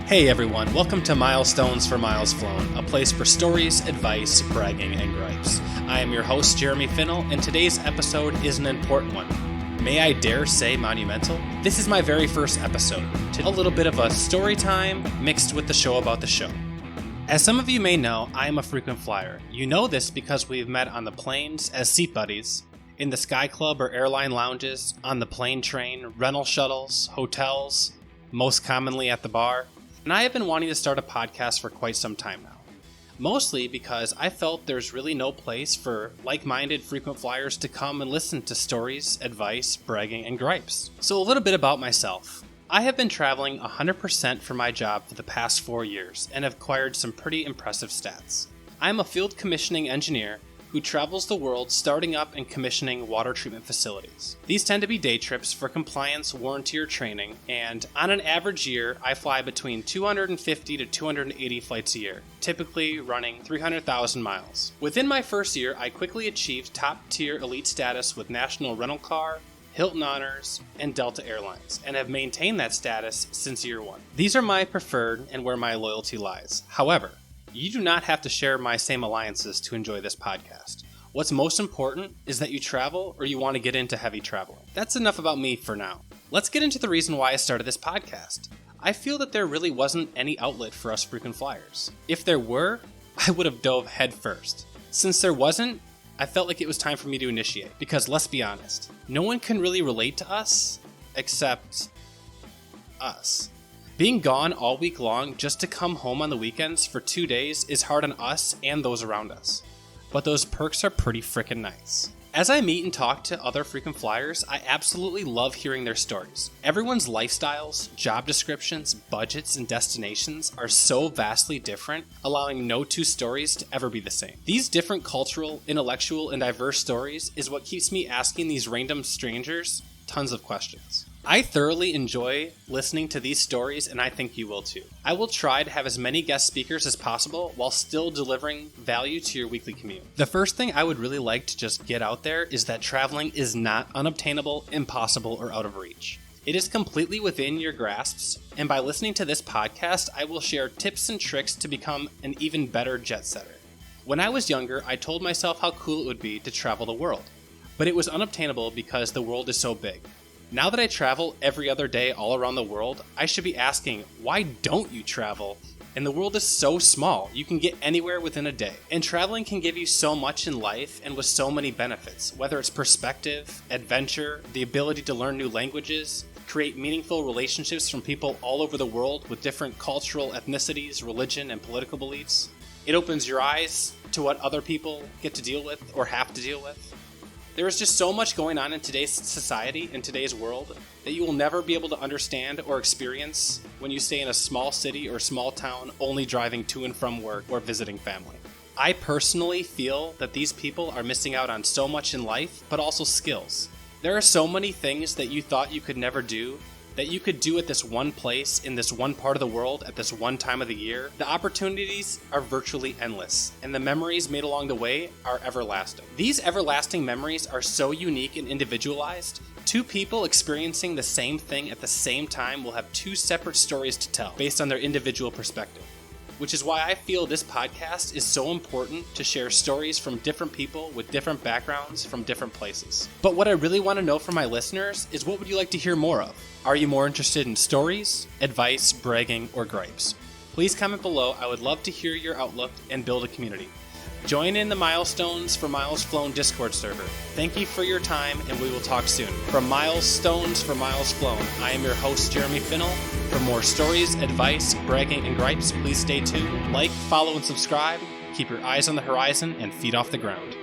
Hey everyone, welcome to Milestones for Miles Flown, a place for stories, advice, bragging, and gripes. I am your host, Jeremy Finnell, and today's episode is an important one. May I dare say monumental? This is my very first episode, a little bit of a story time mixed with the show about the show. As some of you may know, I am a frequent flyer. You know this because we've met on the planes as seat buddies, in the Sky Club or airline lounges, on the plane train, rental shuttles, hotels, most commonly at the bar. And I have been wanting to start a podcast for quite some time now. Mostly because I felt there's really no place for like-minded frequent flyers to come and listen to stories, advice, bragging, and gripes. So a little bit about myself. I have been traveling 100% for my job for the past 4 years and have acquired some pretty impressive stats. I am a field commissioning engineer who travels the world starting up and commissioning water treatment facilities. These tend to be day trips for compliance, warranty, or training, and on an average year, I fly between 250 to 280 flights a year, typically running 300,000 miles. Within my first year, I quickly achieved top-tier elite status with National Rental Car, Hilton Honors, and Delta Airlines, and have maintained that status since year one. These are my preferred and where my loyalty lies. However, you do not have to share my same alliances to enjoy this podcast. What's most important is that you travel or you want to get into heavy traveling. That's enough about me for now. Let's get into the reason why I started this podcast. I feel that there really wasn't any outlet for us frequent flyers. If there were, I would have dove head first. Since there wasn't, I felt like it was time for me to initiate. Because let's be honest, no one can really relate to us except us. Being gone all week long just to come home on the weekends for 2 days is hard on us and those around us. But those perks are pretty frickin' nice. As I meet and talk to other frequent flyers, I absolutely love hearing their stories. Everyone's lifestyles, job descriptions, budgets, and destinations are so vastly different, allowing no two stories to ever be the same. These different cultural, intellectual, and diverse stories is what keeps me asking these random strangers tons of questions. I thoroughly enjoy listening to these stories, and I think you will too. I will try to have as many guest speakers as possible while still delivering value to your weekly commute. The first thing I would really like to just get out there is that traveling is not unobtainable, impossible, or out of reach. It is completely within your grasps, and by listening to this podcast, I will share tips and tricks to become an even better jet setter. When I was younger, I told myself how cool it would be to travel the world, but it was unobtainable because the world is so big. Now that I travel every other day all around the world, I should be asking, why don't you travel? And the world is so small, you can get anywhere within a day. And traveling can give you so much in life and with so many benefits, whether it's perspective, adventure, the ability to learn new languages, create meaningful relationships from people all over the world with different cultural ethnicities, religion, and political beliefs. It opens your eyes to what other people get to deal with or have to deal with. There is just so much going on in today's society, in today's world, that you will never be able to understand or experience when you stay in a small city or small town only driving to and from work or visiting family. I personally feel that these people are missing out on so much in life, but also skills. There are so many things that you thought you could never do that you could do at this one place, in this one part of the world, at this one time of the year. The opportunities are virtually endless, and the memories made along the way are everlasting. These everlasting memories are so unique and individualized. Two people experiencing the same thing at the same time will have two separate stories to tell based on their individual perspective. Which is why I feel this podcast is so important to share stories from different people with different backgrounds from different places. But what I really want to know from my listeners is, what would you like to hear more of? Are you more interested in stories, advice, bragging, or gripes? Please comment below. I would love to hear your outlook and build a community. Join in the Milestones for Miles Flown Discord server. Thank you for your time, and we will talk soon. From Milestones for Miles Flown, I am your host, Jeremy Finnell. For more stories, advice, bragging, and gripes, please stay tuned. Like, follow, and subscribe. Keep your eyes on the horizon and feet off the ground.